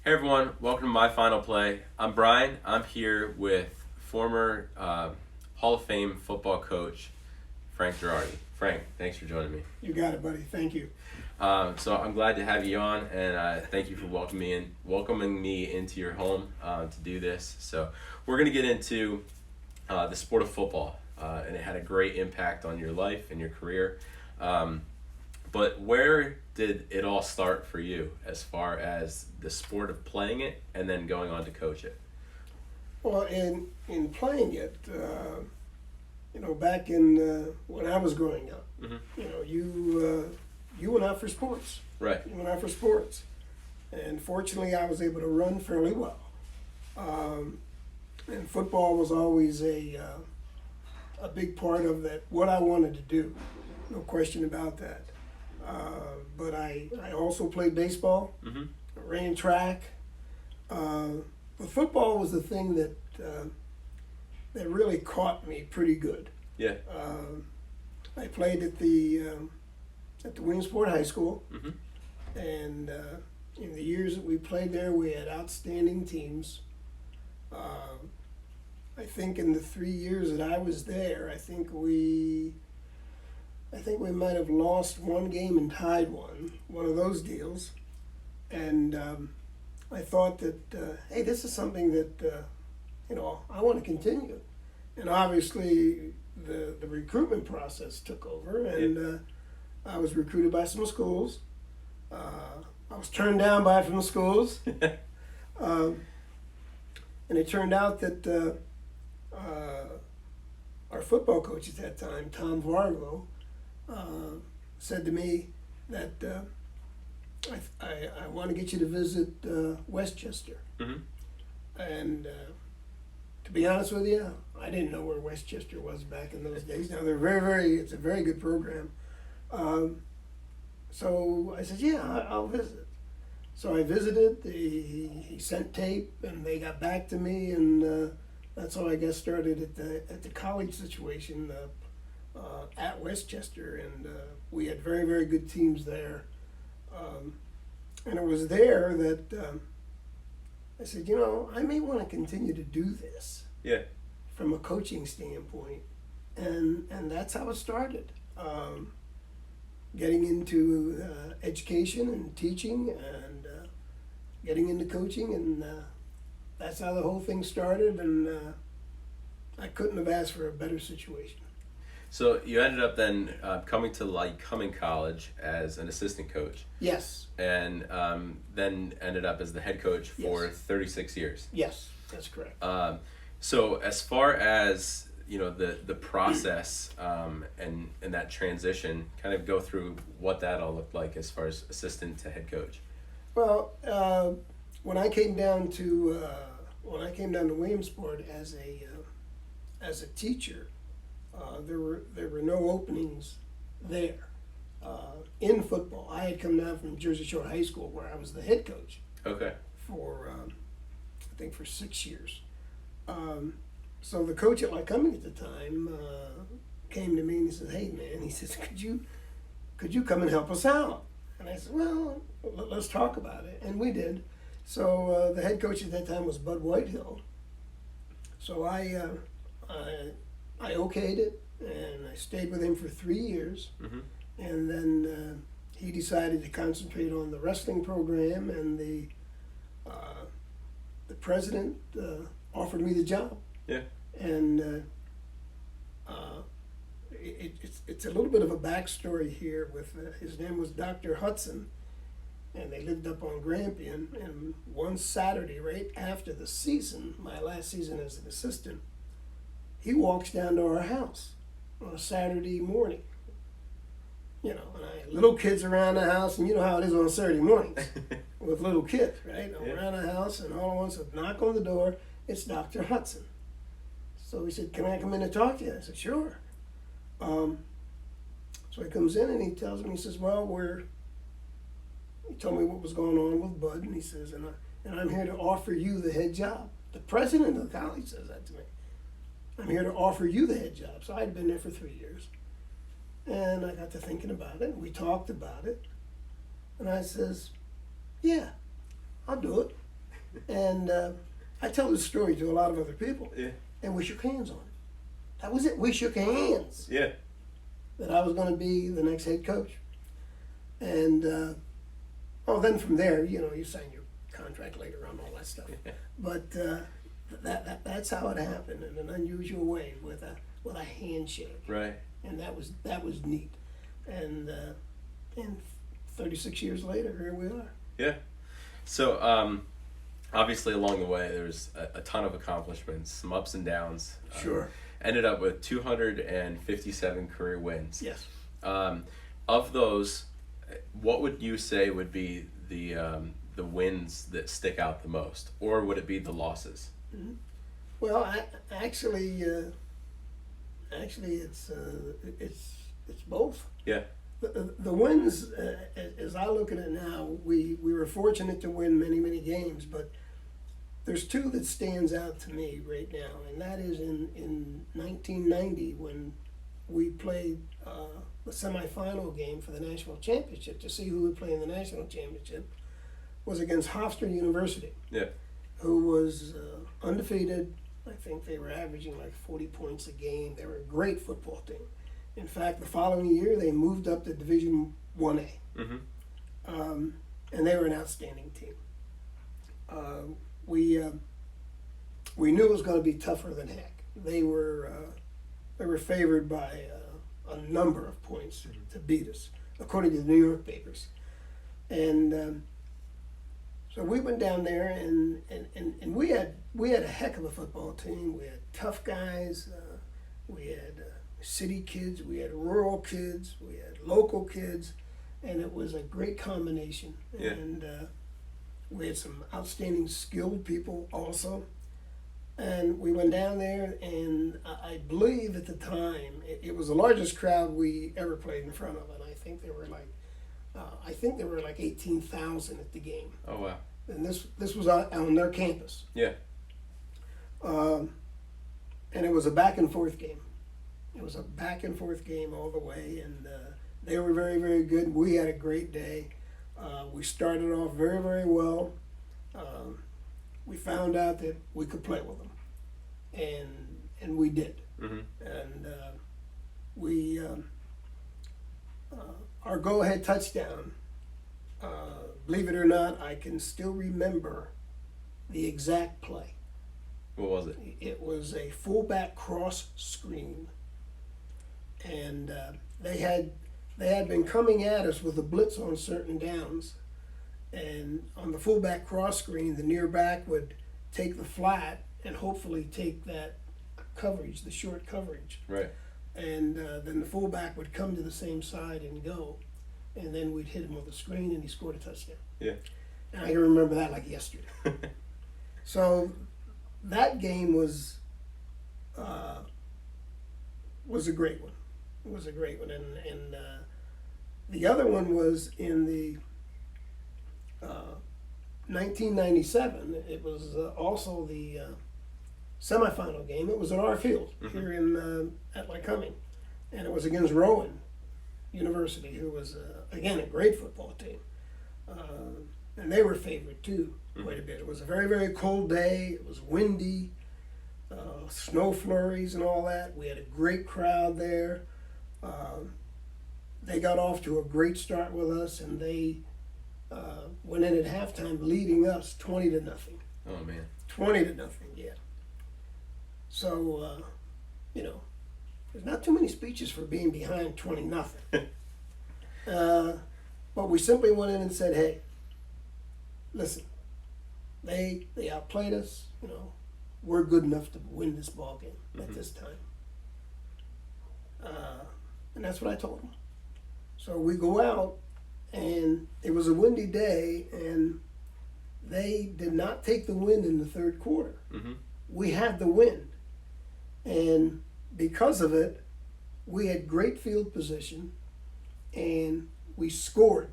Hey everyone, welcome to My Final Play. I'm Brian. I'm here with former Hall of Fame football coach Frank Girardi. Frank, thanks for joining me. You got it, buddy. Thank you. So I'm glad to have you on, and thank you for welcoming me into your home to do this. So we're going to get into the sport of football, and it had a great impact on your life and your career. But where did it all start for you as far as the sport of playing it and then going on to coach it? Well, in playing it, back in when I was growing up, you went out for sports. Right. You went out for sports, and fortunately, I was able to run fairly well. And football was always a big part of that. What I wanted to do, no question about that. But I also played baseball, ran track. But football was the thing that really caught me pretty good. Yeah. I played at the Williamsport High School, Mm-hmm. and in the years that we played there, we had outstanding teams. I think in the 3 years that I was there, I think we might have lost one game and tied one of those deals. And I thought that, hey, this is something that, I want to continue. And obviously the recruitment process took over, and I was recruited by some schools. I was turned down by some schools. And it turned out that our football coach at that time, Tom Vargo, said to me that I want to get you to visit Westchester. Mm-hmm. And to be honest with you, I didn't know where Westchester was back in those days. Now it's a very good program. So I said, yeah, I'll visit. So I visited. He sent tape, and they got back to me, and that's how I got started at the college situation. At Westchester, and we had very, very good teams there. And it was there that I said, I may want to continue to do this. Yeah. From a coaching standpoint, and that's how it started. Getting into education and teaching, and getting into coaching, and that's how the whole thing started. And I couldn't have asked for a better situation. So you ended up then coming to Lycoming College as an assistant coach. Yes. And then ended up as the head coach for Yes. 36 years. Yes, that's correct. So as far as the process and that transition, kind of go through what that all looked like as far as assistant to head coach. Well, when I came down to Williamsport as a teacher, there were no openings there in football. I had come down from Jersey Shore High School, where I was the head coach. Okay. For I think for 6 years. So the coach at Lycoming at the time came to me and he said, "Hey man," he says, "Could you come and help us out?" And I said, "Well, let's talk about it," and we did. So the head coach at that time was Bud Whitehill. So I okayed it, and I stayed with him for 3 years. Mm-hmm. And then he decided to concentrate on the wrestling program, and the president offered me the job. Yeah. And it's a little bit of a backstory here. With his name was Dr. Hudson, and they lived up on Grampian. And one Saturday, right after the season, my last season as an assistant, he walks down to our house on a Saturday morning. And little kids around the house, and you know how it is on Saturday mornings with little kids, right? Yeah. Around the house, and all at once a knock on the door. It's Dr. Hudson. So he said, "Can I come in and talk to you?" I said, "Sure." So he comes in and he tells me, he says, "Well, he told me what was going on with Bud, and he says, and I'm here to offer you the head job." The president of the college says that to me. "I'm here to offer you the head job." So I'd been there for 3 years. And I got to thinking about it, and we talked about it. And I says, "Yeah, I'll do it." And I tell this story to a lot of other people. Yeah. And we shook hands on it. That was it. We shook hands. Yeah. That I was going to be the next head coach. And, then from there, you sign your contract later on, all that stuff. But that's how it happened in an unusual way with a handshake. Right. And that was neat. And 36 years later, here we are. Yeah. So, obviously along the way, there's a ton of accomplishments, some ups and downs. Sure. Ended up with 257 career wins. Yes. Of those, what would you say would be the wins that stick out the most, or would it be the losses? Mm-hmm. Well, actually, it's both. Yeah. The wins, as I look at it now, we were fortunate to win many games, but there's two that stands out to me right now, and that is in 1990 when we played the semifinal game for the national championship to see who would play in the national championship was against Hofstra University. Yeah. Who was undefeated. I think they were averaging like 40 points a game. They were a great football team. In fact, the following year they moved up to Division 1A. Mm-hmm. And they were an outstanding team. We knew it was going to be tougher than heck. They were favored by a number of points to beat us, according to the New York papers. And so we went down there, and we had a heck of a football team. We had tough guys. We had city kids. We had rural kids. We had local kids, and it was a great combination. Yeah. And we had some outstanding skilled people also. And we went down there, and I believe at the time it was the largest crowd we ever played in front of, and I think there were like 18,000 at the game. Oh wow. And this was on their campus. Yeah. And it was a back and forth game. It was a back and forth game all the way, and they were very good. We had a great day. We started off very well. We found out that we could play with them, and we did. Mm-hmm. And we our go-ahead touchdown. Believe it or not, I can still remember the exact play. What was it? It was a fullback cross screen, and they had been coming at us with a blitz on certain downs, and on the fullback cross screen, the near back would take the flat and hopefully take that coverage, the short coverage, Right. and then the fullback would come to the same side and go, and then we'd hit him with a screen, and he scored a touchdown. Yeah. And I can remember that like yesterday. So that game was a great one. It was a great one, and the other one was in the 1997. It was also the semifinal game. It was at our field here in at Lycoming, and it was against Rowan University, who was again a great football team, and they were favored too quite a bit. It was a very cold day. It was windy, snow flurries and all that. We had a great crowd there. They got off to a great start with us, and they went in at halftime leading us 20-0. Oh man. 20-0, yeah. So, there's not too many speeches for being behind 20-0. But we simply went in and said, hey, listen, they outplayed us, we're good enough to win this ball game at this time. And that's what I told them. So we go out, and it was a windy day, and they did not take the wind in the third quarter. Mm-hmm. We had the wind. And because of it, we had great field position, and we scored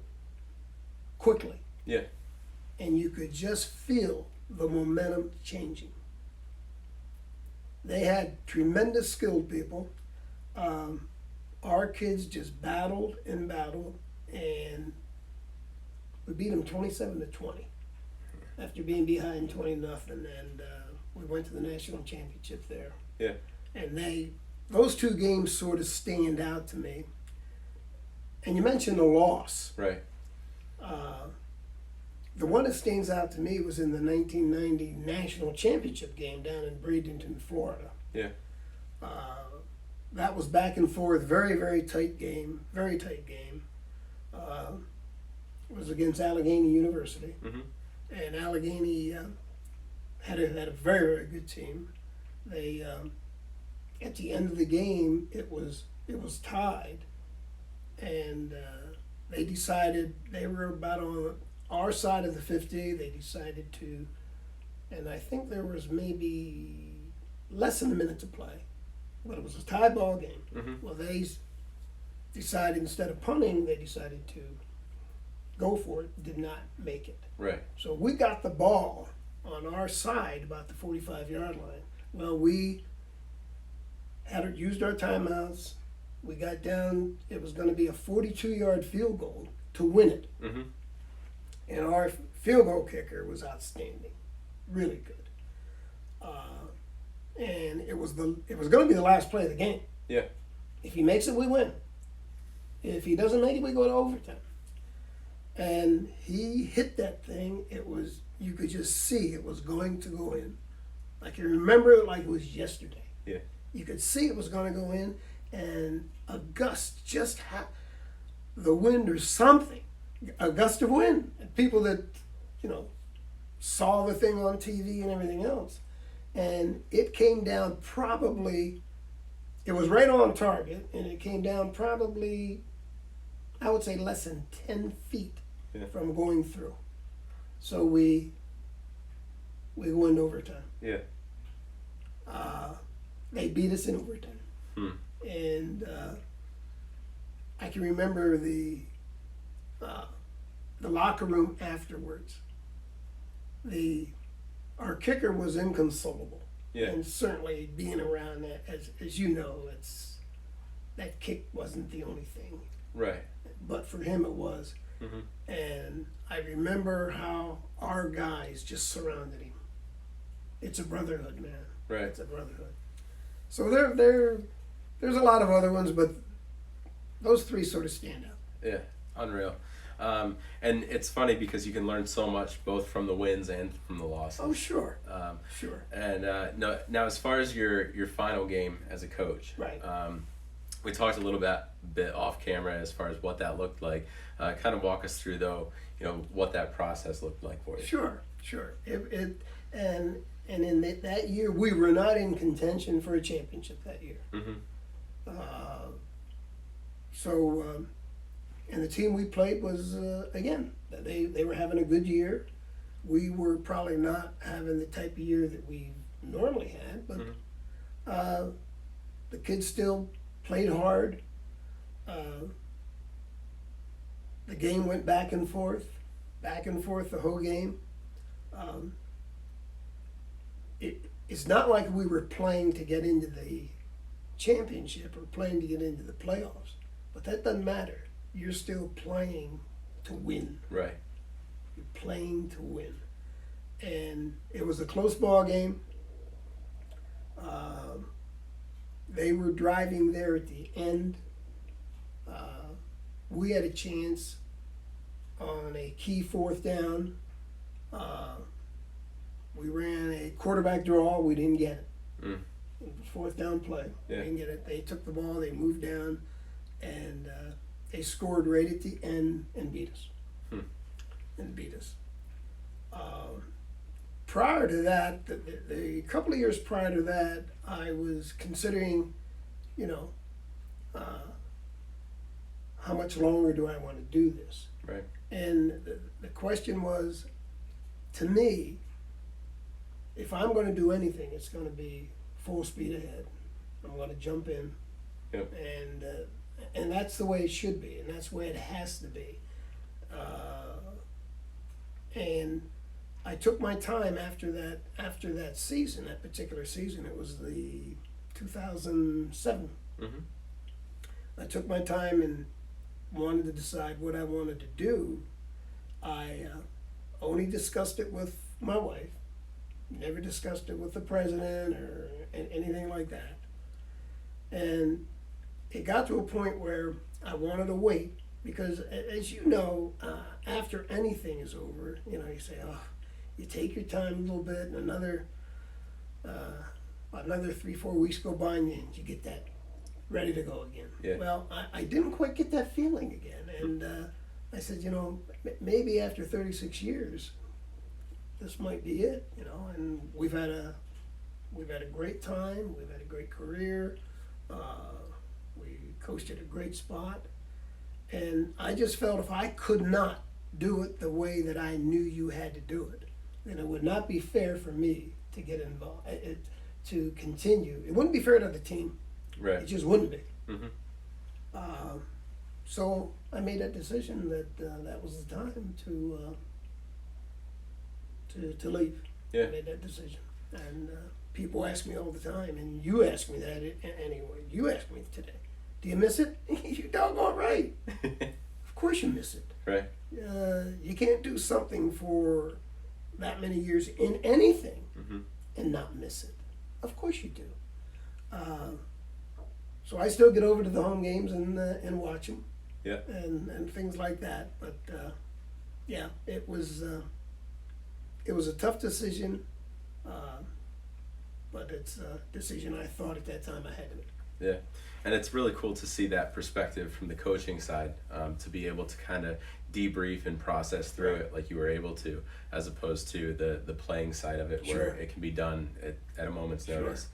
quickly. Yeah. And you could just feel the momentum changing. They had tremendous skilled people. Our kids just battled and battled, and we beat them 27-20. after being behind 20-0, and we went to the national championship there. Yeah. And those two games sort of stand out to me. And you mentioned a loss. Right. The one that stands out to me was in the 1990 national championship game down in Bradenton, Florida. Yeah. That was back and forth, very, very tight game, very tight game. It was against Allegheny University. Mm-hmm. And Allegheny had a very, very good team. They at the end of the game, it was tied, and they decided they were about on our side of the 50. They decided to, and I think there was maybe less than a minute to play, but it was a tie ball game. Mm-hmm. Well, they decided instead of punting, they decided to go for it. Did not make it. Right. So we got the ball on our side about the 45-yard line. Well, we had used our timeouts. We got down. It was going to be a 42-yard field goal to win it. Mm-hmm. And our field goal kicker was outstanding, really good. And it was going to be the last play of the game. Yeah. If he makes it, we win. If he doesn't make it, we go to overtime. And he hit that thing. You could just see it was going to go in. I can remember it like it was yesterday. Yeah. You could see it was going to go in, and a gust the wind or something, a gust of wind. And people that, saw the thing on TV and everything else. And it came down it was right on target, and it came down probably, I would say, less than 10 feet from going through. So we go into overtime. Yeah. They beat us in overtime. Hmm. And I can remember the locker room afterwards. Our kicker was inconsolable. Yeah. And certainly being around that, as you know, that kick wasn't the only thing. Right. But for him it was. Mm-hmm. And I remember how our guys just surrounded him. It's a brotherhood, man. Right. It's a brotherhood. So there's a lot of other ones, but those three sort of stand out. Yeah. Unreal. And it's funny because you can learn so much both from the wins and from the losses. Oh, sure. Sure. And now, as far as your final game as a coach, Right. We talked a little bit off camera as far as what that looked like. Kind of walk us through though, what that process looked like for you. Sure. And in that year we were not in contention for a championship that year. Mm-hmm. And the team we played was again they were having a good year. We were probably not having the type of year that we normally had, but Mm-hmm. the kids still played hard. The game went back and forth the whole game. It's not like we were playing to get into the championship or playing to get into the playoffs, but that doesn't matter. You're still playing to win. Right. You're playing to win. And it was a close ball game. They were driving there at the end. We had a chance on a key fourth down. We ran a quarterback draw. We didn't get it. Mm. It was fourth down play. Yeah. We didn't get it. They took the ball. They moved down, and they scored right at the end and beat us. Prior to that, the couple of years prior to that, I was considering, how much longer do I want to do this? Right. And the question was, to me, if I'm going to do anything, it's going to be full speed ahead. I'm going to jump in. Yep. And that's the way it should be, and that's the way it has to be. And I took my time after that season, that particular season. It was the 2007. Mm-hmm. I took my time and wanted to decide what I wanted to do. I only discussed it with my wife. Never discussed it with the president or anything like that. And it got to a point where I wanted to wait because, as you know, after anything is over, you say, oh, you take your time a little bit, and another 3-4 weeks go by, and you get that ready to go again. Yeah. Well, I didn't quite get that feeling again, and I said, maybe after 36 years, this might be it, and we've had a great time, we've had a great career, we coached at a great spot, and I just felt if I could not do it the way that I knew you had to do it, then it would not be fair for me to get involved, to continue. It wouldn't be fair to the team. Right. It just wouldn't be. Mm-hmm. So I made that decision that that was the time to leave. Yeah. I made that decision, and people ask me all the time, and you ask me that anyway. You ask me today, do you miss it? You doggone right. Of course you miss it. Right. You can't do something for that many years in anything Mm-hmm. and not miss it. Of course you do. So I still get over to the home games and watch them. Yeah. And things like that. But yeah, it was a tough decision, but it's a decision I thought at that time I had to make. Yeah, and it's really cool to see that perspective from the coaching side, to be able to kind of debrief and process through it like you were able to, as opposed to the playing side of it where Sure. it can be done at a moment's Sure. notice.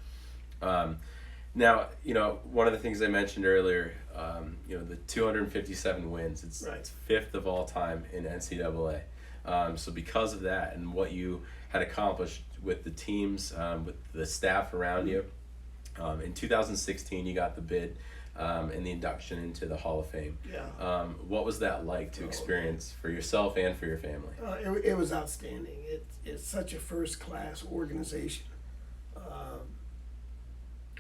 Now, one of the things I mentioned earlier, the 257 wins, it's Right. 5th of all time in NCAA. So because of that and what you had accomplished with the teams, with the staff around you, in 2016 you got the bid and the induction into the Hall of Fame. Yeah. What was that like to experience for yourself and for your family? It was outstanding. It's such a first-class organization.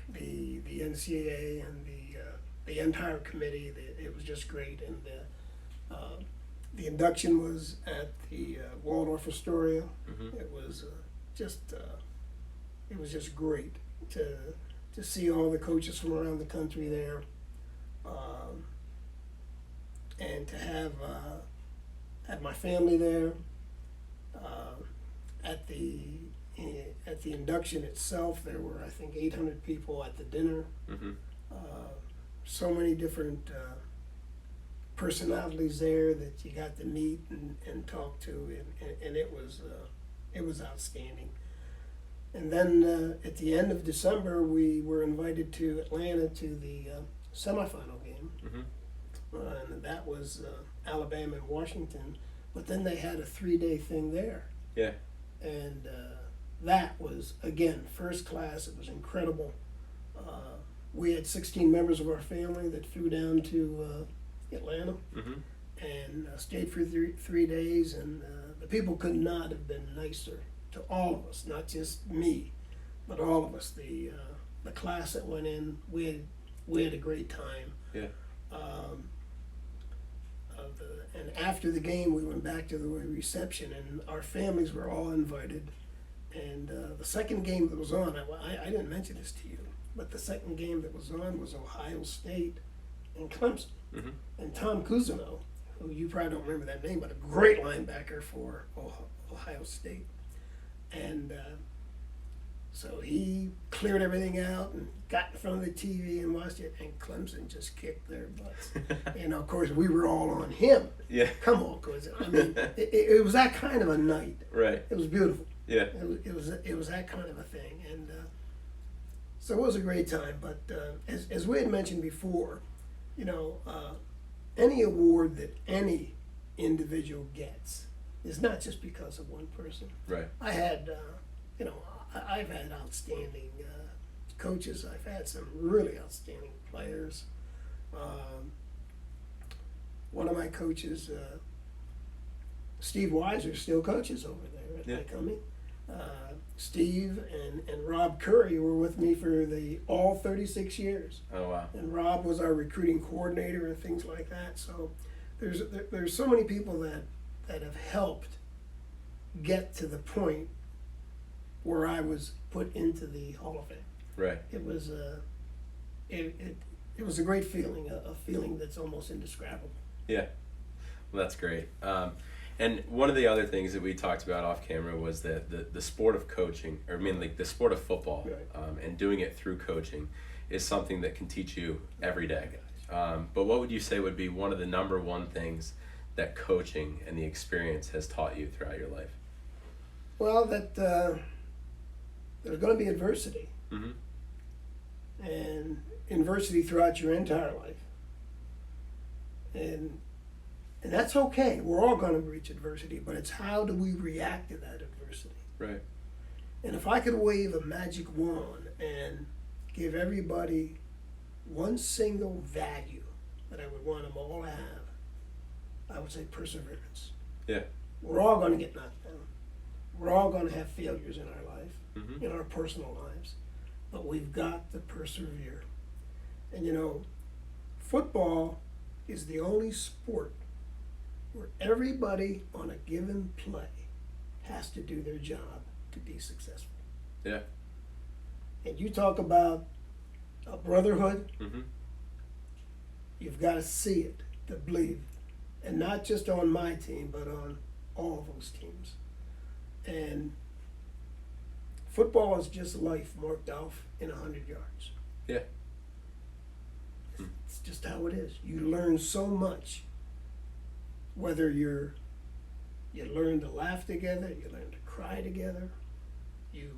The NCAA and the entire committee, it was just great. And the induction was at the Waldorf Astoria. Mm-hmm. It was just great to see all the coaches from around the country there, and to have my family there. At the induction itself, there were, I think, 800 people at the dinner. Mm-hmm. So many different personalities there that you got to meet and talk to, and it was outstanding. And then at the end of December, we were invited to Atlanta to the semifinal game, Mm-hmm. and that was Alabama and Washington. But then they had a 3-day thing there. Yeah. And that was, again, first class. It was incredible. We had 16 members of our family that flew down to Atlanta Mm-hmm. and stayed for 3 days. And the people could not have been nicer to all of us, not just me, but all of us. The class that went in, we had a great time. Yeah. And after the game, we went back to the reception, and our families were all invited. And the second game that was on, I didn't mention this to you, but the second game that was on was Ohio State and Clemson. Mm-hmm. And Tom Cousineau, who you probably don't remember that name, but a great linebacker for Ohio State. And so he cleared everything out and got in front of the TV and watched it, and Clemson just kicked their butts. And of course, we were all on him. Yeah. Come on, Cousin. I mean, it was that kind of a night. Right. It was beautiful. Yeah. It was that kind of a thing, and so it was a great time. But as we had mentioned before, any award that any individual gets is not just because of one person. Right. I had, I've had outstanding coaches. I've had some really outstanding players. One of my coaches, Steve Weiser, still coaches over there at Lycoming. Steve and Rob Curry were with me for all 36 years. Oh, wow. And Rob was our recruiting coordinator and things like that. So there's so many people that have helped get to the point where I was put into the Hall of Fame. Right. It was it was a great feeling, a feeling that's almost indescribable. Yeah. Well, that's great. And one of the other things that we talked about off camera was that the sport of coaching, or I mean, like the sport of football, Right. and doing it through coaching is something that can teach you every day. But what would you say would be one of the number one things that coaching and the experience has taught you throughout your life? Well, that there's going to be adversity, Mm-hmm. and adversity throughout your entire life, and that's okay. We're all going to reach adversity, but it's how do we react to that adversity. Right. And if I could wave a magic wand and give everybody one single value that I would want them all to have, I would say perseverance. Yeah. We're all going to get knocked down. We're all going to have failures in our life, Mm-hmm. in our personal lives, but we've got to persevere. And you know, football is the only sport where everybody on a given play has to do their job to be successful. Yeah. And you talk about a brotherhood, Mm-hmm. you've got to see it to believe. And not just on my team, but on all those teams. And football is just life marked off in 100 yards. Yeah. It's just how it is. You learn so much, whether you learn to laugh together, you learn to cry together, you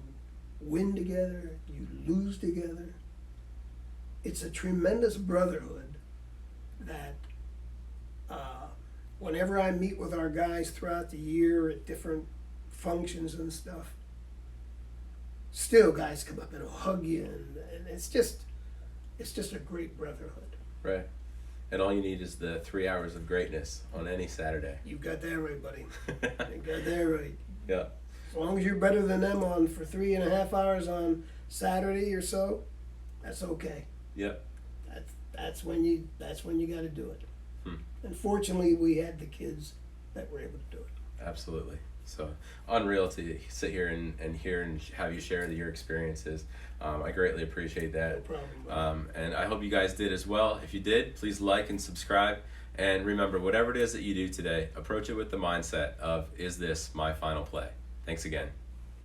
win together, you lose together. It's a tremendous brotherhood that whenever I meet with our guys throughout the year at different functions and stuff, still guys come up and will hug you, and it's just a great brotherhood. Right. And all you need is the 3 hours of greatness on any Saturday. You got that right, buddy. You got that right. Yeah. As long as you're better than them on for 3.5 hours on Saturday or so, that's okay. Yep. That's when you got to do it. Hmm. And fortunately, we had the kids that were able to do it. Absolutely. So unreal to sit here and hear and have you share your experiences. I greatly appreciate No that. problem. Buddy. And I hope you guys did as well. If you did, please like and subscribe. And remember, whatever it is that you do today, approach it with the mindset of, is this my final play? Thanks again.